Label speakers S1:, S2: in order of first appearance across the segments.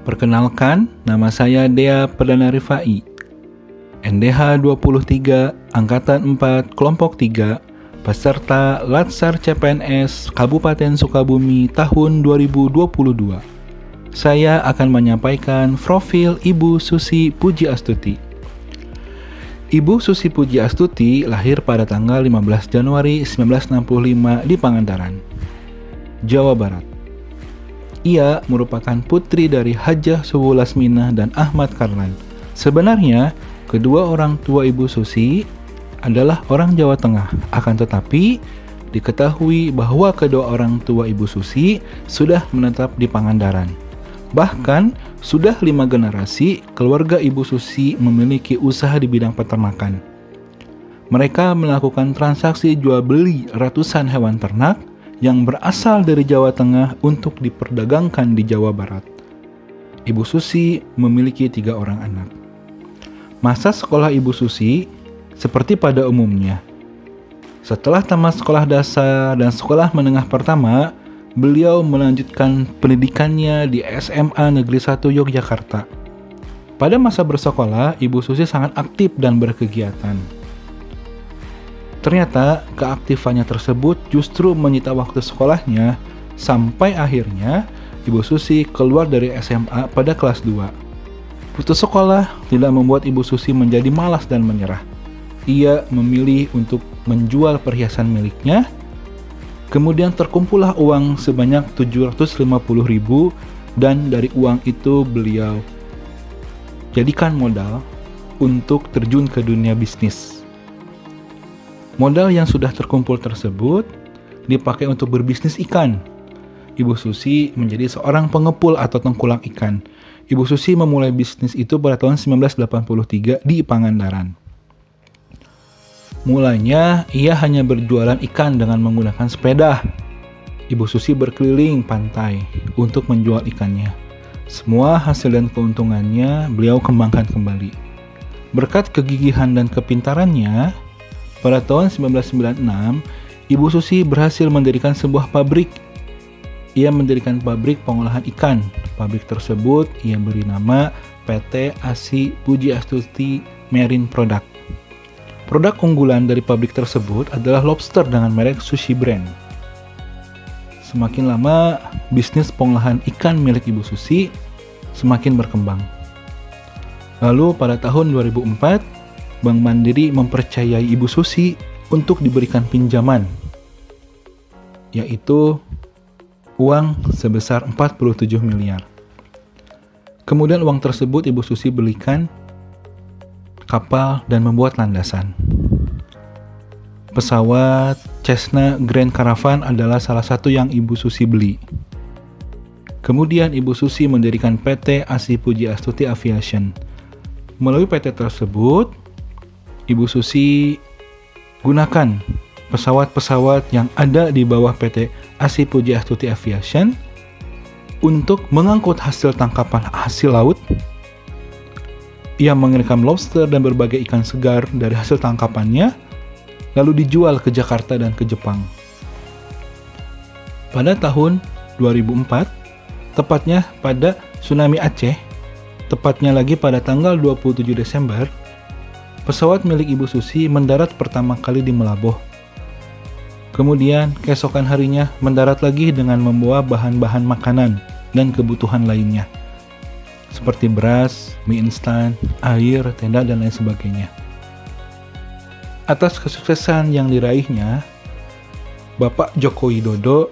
S1: Perkenalkan, nama saya Dea Perdana Rifai, NDH 23, Angkatan 4, Kelompok 3, peserta Latsar CPNS Kabupaten Sukabumi tahun 2022. Saya akan menyampaikan profil Ibu Susi Puji Astuti. Ibu Susi Puji Astuti lahir pada tanggal 15 Januari 1965 di Pangandaran, Jawa Barat. Ia merupakan putri dari Hajah Suwu Lasminah dan Ahmad Karlan. Sebenarnya, kedua orang tua Ibu Susi adalah orang Jawa Tengah. Akan tetapi, diketahui bahwa kedua orang tua Ibu Susi sudah menetap di Pangandaran. Bahkan, sudah 5 generasi keluarga Ibu Susi memiliki usaha di bidang peternakan. Mereka melakukan transaksi jual beli ratusan hewan ternak yang berasal dari Jawa Tengah untuk diperdagangkan di Jawa Barat. Ibu Susi memiliki 3 orang anak. Masa sekolah Ibu Susi seperti pada umumnya. Setelah tamat sekolah dasar dan sekolah menengah pertama, beliau melanjutkan pendidikannya di SMA Negeri 1 Yogyakarta. Pada masa bersekolah, Ibu Susi sangat aktif dan berkegiatan. Ternyata keaktifannya tersebut justru menyita waktu sekolahnya sampai akhirnya Ibu Susi keluar dari SMA pada kelas 2. Putus sekolah tidak membuat Ibu Susi menjadi malas dan menyerah. Ia memilih untuk menjual perhiasan miliknya. Kemudian terkumpullah uang sebanyak 750.000 dan dari uang itu beliau jadikan modal untuk terjun ke dunia bisnis. Modal yang sudah terkumpul tersebut dipakai untuk berbisnis ikan. Ibu Susi menjadi seorang pengepul atau tengkulak ikan. Ibu Susi memulai bisnis itu pada tahun 1983 di Pangandaran. Mulanya, ia hanya berjualan ikan dengan menggunakan sepeda. Ibu Susi berkeliling pantai untuk menjual ikannya. Semua hasil dan keuntungannya beliau kembangkan kembali. Berkat kegigihan dan kepintarannya, pada tahun 1996, Ibu Susi berhasil mendirikan sebuah pabrik. Ia mendirikan pabrik pengolahan ikan. Pabrik tersebut ia beri nama PT ASI Puji Astuti Marine Product. Produk unggulan dari pabrik tersebut adalah lobster dengan merek Sushi Brand. Semakin lama, bisnis pengolahan ikan milik Ibu Susi semakin berkembang. Lalu pada tahun 2004, Bank Mandiri mempercayai Ibu Susi untuk diberikan pinjaman, yaitu uang sebesar 47 miliar. Kemudian uang tersebut Ibu Susi belikan kapal dan membuat landasan. Pesawat Cessna Grand Caravan adalah salah satu yang Ibu Susi beli. Kemudian Ibu Susi mendirikan PT ASI Puji Astuti Aviation. Melalui PT tersebut, Ibu Susi gunakan pesawat-pesawat yang ada di bawah PT ASI Puji Astuti Aviation untuk mengangkut hasil tangkapan hasil laut. Ia mengirimkan lobster dan berbagai ikan segar dari hasil tangkapannya, lalu dijual ke Jakarta dan ke Jepang. Pada tahun 2004, tepatnya pada tsunami Aceh, tepatnya lagi pada tanggal 27 Desember, pesawat milik Ibu Susi mendarat pertama kali di Melaboh. Kemudian, keesokan harinya mendarat lagi dengan membawa bahan-bahan makanan dan kebutuhan lainnya, seperti beras, mie instan, air, tenda, dan lain sebagainya. Atas kesuksesan yang diraihnya, Bapak Joko Widodo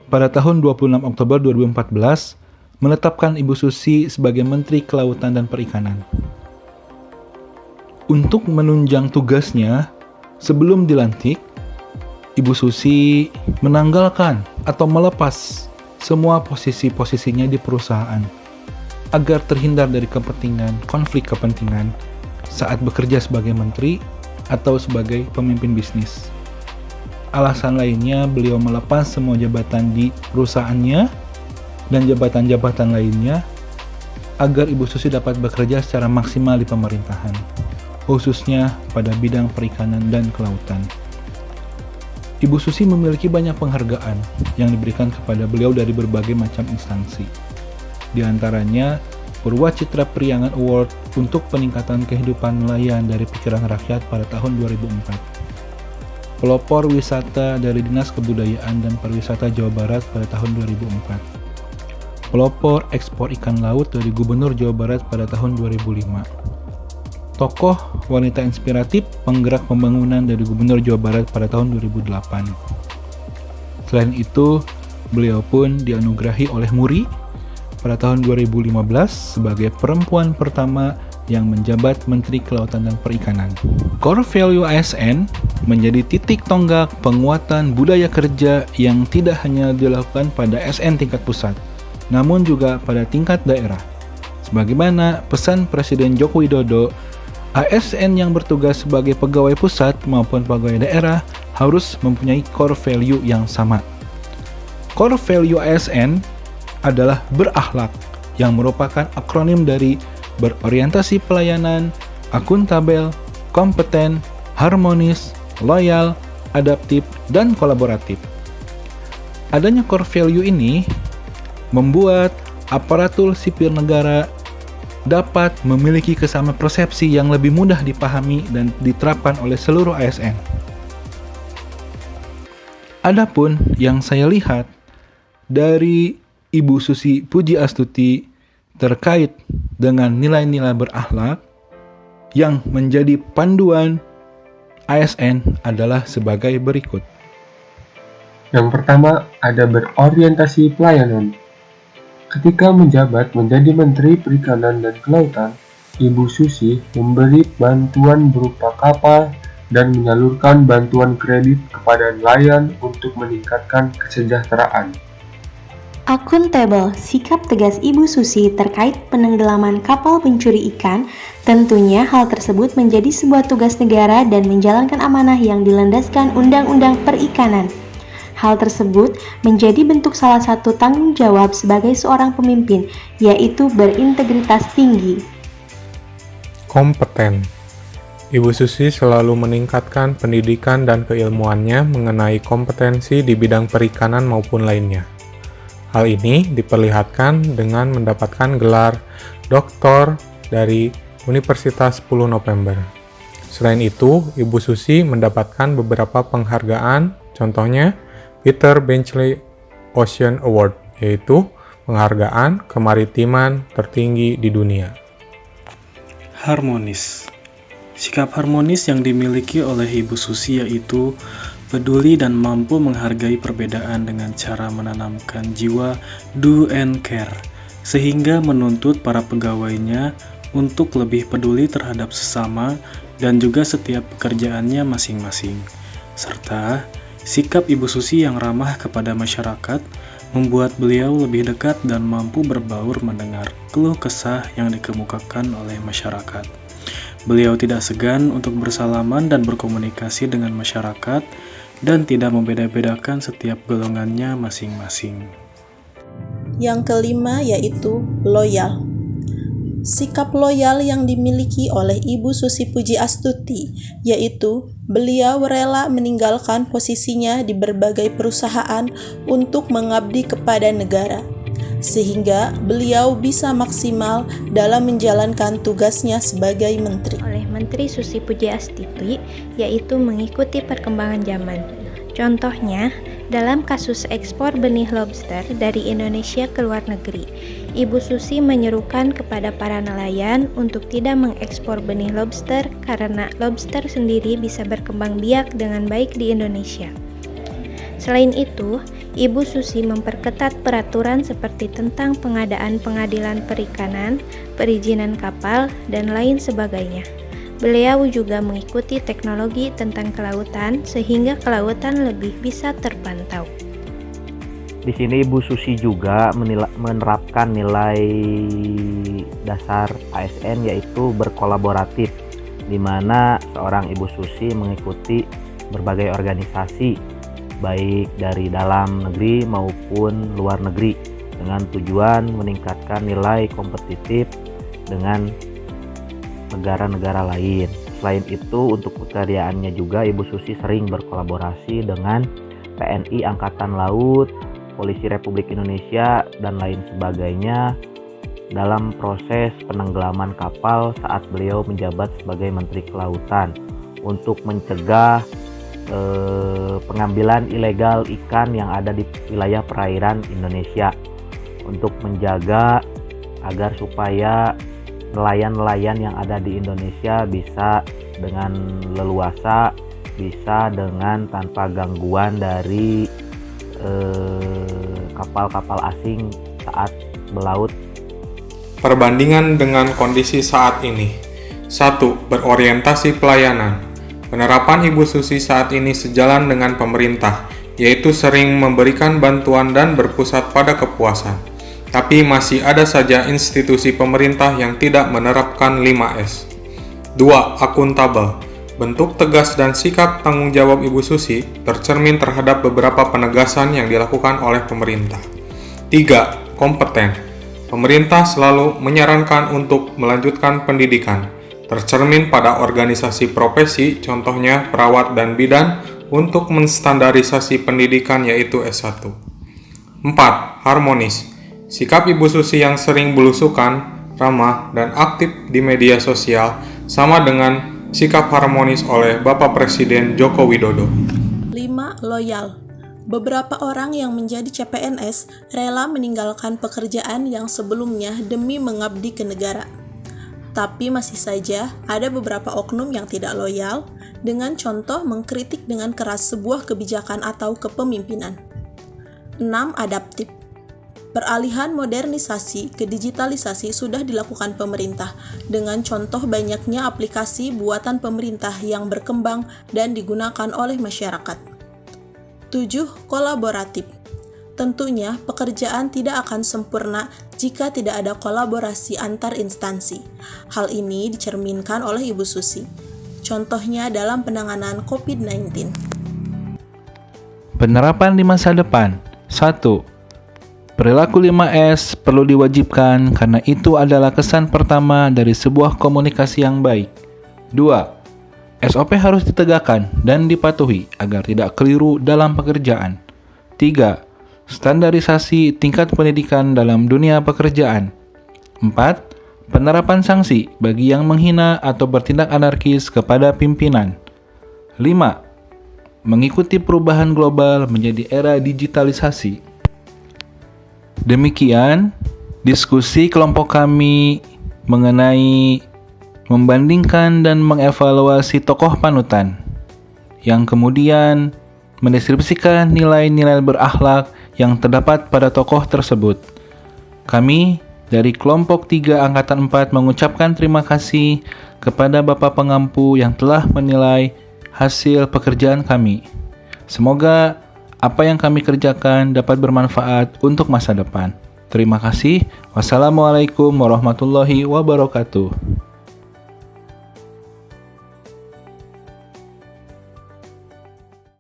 S1: pada tahun 26 Oktober 2014 menetapkan Ibu Susi sebagai Menteri Kelautan dan Perikanan. Untuk menunjang tugasnya, sebelum dilantik, Ibu Susi menanggalkan atau melepas semua posisi-posisinya di perusahaan agar terhindar dari konflik kepentingan saat bekerja sebagai menteri atau sebagai pemimpin bisnis. Alasan lainnya, beliau melepas semua jabatan di perusahaannya dan jabatan-jabatan lainnya agar Ibu Susi dapat bekerja secara maksimal di pemerintahan, khususnya pada bidang perikanan dan kelautan. Ibu Susi memiliki banyak penghargaan yang diberikan kepada beliau dari berbagai macam instansi. Di antaranya Purwacitra Priangan Award untuk peningkatan kehidupan nelayan dari pikiran rakyat pada tahun 2004. Pelopor wisata dari Dinas Kebudayaan dan Pariwisata Jawa Barat pada tahun 2004. Pelopor ekspor ikan laut dari Gubernur Jawa Barat pada tahun 2005. Tokoh wanita inspiratif penggerak pembangunan dari Gubernur Jawa Barat pada tahun 2008. Selain itu, beliau pun dianugerahi oleh MURI pada tahun 2015 sebagai perempuan pertama yang menjabat Menteri Kelautan dan Perikanan. Core Value ASN menjadi titik tonggak penguatan budaya kerja yang tidak hanya dilakukan pada ASN tingkat pusat, namun juga pada tingkat daerah. Sebagaimana pesan Presiden Joko Widodo, ASN yang bertugas sebagai pegawai pusat maupun pegawai daerah harus mempunyai core value yang sama. Core Value ASN adalah berakhlak, yang merupakan akronim dari berorientasi pelayanan, akuntabel, kompeten, harmonis, loyal, adaptif, dan kolaboratif. Adanya core value ini membuat aparatur sipil negara dapat memiliki kesamaan persepsi yang lebih mudah dipahami dan diterapkan oleh seluruh ASN. Adapun yang saya lihat dari Ibu Susi Pujiastuti terkait dengan nilai-nilai berakhlak yang menjadi panduan ASN adalah sebagai berikut.
S2: Yang pertama, ada berorientasi pelayanan. Ketika menjabat menjadi Menteri Perikanan dan Kelautan, Ibu Susi memberi bantuan berupa kapal dan menyalurkan bantuan kredit kepada nelayan untuk meningkatkan kesejahteraan.
S3: Akuntabel, sikap tegas Ibu Susi terkait penenggelaman kapal pencuri ikan. Tentunya hal tersebut menjadi sebuah tugas negara dan menjalankan amanah yang dilandaskan Undang-Undang Perikanan. Hal tersebut menjadi bentuk salah satu tanggung jawab sebagai seorang pemimpin, yaitu berintegritas tinggi.
S4: Kompeten. Ibu Susi selalu meningkatkan pendidikan dan keilmuannya mengenai kompetensi di bidang perikanan maupun lainnya. Hal ini diperlihatkan dengan mendapatkan gelar doktor dari Universitas 10 November. Selain itu, Ibu Susi mendapatkan beberapa penghargaan, contohnya Peter Benchley Ocean Award, yaitu penghargaan kemaritiman tertinggi di dunia.
S5: Harmonis. Sikap harmonis yang dimiliki oleh Ibu Susi yaitu peduli dan mampu menghargai perbedaan dengan cara menanamkan jiwa do and care, sehingga menuntut para pegawainya untuk lebih peduli terhadap sesama dan juga setiap pekerjaannya masing-masing. Serta sikap Ibu Susi yang ramah kepada masyarakat membuat beliau lebih dekat dan mampu berbaur mendengar keluh kesah yang dikemukakan oleh masyarakat. Beliau tidak segan untuk bersalaman dan berkomunikasi dengan masyarakat dan tidak membeda-bedakan setiap golongannya masing-masing.
S6: Yang kelima yaitu loyal. Sikap loyal yang dimiliki oleh Ibu Susi Pujiastuti yaitu beliau rela meninggalkan posisinya di berbagai perusahaan untuk mengabdi kepada negara, sehingga beliau bisa maksimal dalam menjalankan tugasnya sebagai menteri.
S7: Oleh Menteri Susi Pujiastuti, yaitu mengikuti perkembangan zaman. Contohnya, dalam kasus ekspor benih lobster dari Indonesia ke luar negeri, Ibu Susi menyerukan kepada para nelayan untuk tidak mengekspor benih lobster karena lobster sendiri bisa berkembang biak dengan baik di Indonesia. Selain itu, Ibu Susi memperketat peraturan seperti tentang pengadaan pengadilan perikanan, perizinan kapal, dan lain sebagainya. Beliau juga mengikuti teknologi tentang kelautan sehingga kelautan lebih bisa terpantau.
S8: Di sini Ibu Susi juga menerapkan nilai dasar ASN yaitu berkolaboratif, di mana seorang Ibu Susi mengikuti berbagai organisasi baik dari dalam negeri maupun luar negeri dengan tujuan meningkatkan nilai kompetitif dengan negara-negara lain. Selain itu, untuk pekerjaannya juga Ibu Susi sering berkolaborasi dengan TNI Angkatan Laut, Polisi Republik Indonesia, dan lain sebagainya dalam proses penenggelaman kapal saat beliau menjabat sebagai Menteri Kelautan untuk mencegah pengambilan ilegal ikan yang ada di wilayah perairan Indonesia, untuk menjaga agar supaya nelayan-nelayan yang ada di Indonesia bisa dengan leluasa, bisa dengan tanpa gangguan dari kapal-kapal asing saat melaut.
S4: Perbandingan dengan kondisi saat ini. 1. Berorientasi pelayanan. Penerapan Ibu Susi saat ini sejalan dengan pemerintah, yaitu sering memberikan bantuan dan berpusat pada kepuasan. Tapi masih ada saja institusi pemerintah yang tidak menerapkan 5S. 2. Akuntabel. Bentuk tegas dan sikap tanggung jawab Ibu Susi tercermin terhadap beberapa penegasan yang dilakukan oleh pemerintah. 3. Kompeten. Pemerintah selalu menyarankan untuk melanjutkan pendidikan, tercermin pada organisasi profesi, contohnya perawat dan bidan, untuk menstandarisasi pendidikan yaitu S1. 4. Harmonis. Sikap Ibu Susi yang sering belusukan, ramah, dan aktif di media sosial sama dengan sikap harmonis oleh Bapak Presiden Joko Widodo.
S6: 5. Loyal. Beberapa orang yang menjadi CPNS rela meninggalkan pekerjaan yang sebelumnya demi mengabdi ke negara. Tapi masih saja ada beberapa oknum yang tidak loyal, dengan contoh mengkritik dengan keras sebuah kebijakan atau kepemimpinan. 6. Adaptif. Peralihan modernisasi ke digitalisasi sudah dilakukan pemerintah, dengan contoh banyaknya aplikasi buatan pemerintah yang berkembang dan digunakan oleh masyarakat. 7. Kolaboratif. Tentunya pekerjaan tidak akan sempurna jika tidak ada kolaborasi antar instansi. Hal ini dicerminkan oleh Ibu Susi. Contohnya dalam penanganan COVID-19.
S1: Penerapan di masa depan. 1. Perilaku 5S perlu diwajibkan karena itu adalah kesan pertama dari sebuah komunikasi yang baik. 2. SOP harus ditegakkan dan dipatuhi agar tidak keliru dalam pekerjaan. 3. Standarisasi tingkat pendidikan dalam dunia pekerjaan. 4. Penerapan sanksi bagi yang menghina atau bertindak anarkis kepada pimpinan. 5. Mengikuti perubahan global menjadi era digitalisasi. Demikian diskusi kelompok kami mengenai membandingkan dan mengevaluasi tokoh panutan yang kemudian mendeskripsikan nilai-nilai berakhlak yang terdapat pada tokoh tersebut. Kami dari kelompok 3 Angkatan 4 mengucapkan terima kasih kepada Bapak Pengampu yang telah menilai hasil pekerjaan kami. Semoga apa yang kami kerjakan dapat bermanfaat untuk masa depan. Terima kasih. Wassalamualaikum warahmatullahi wabarakatuh.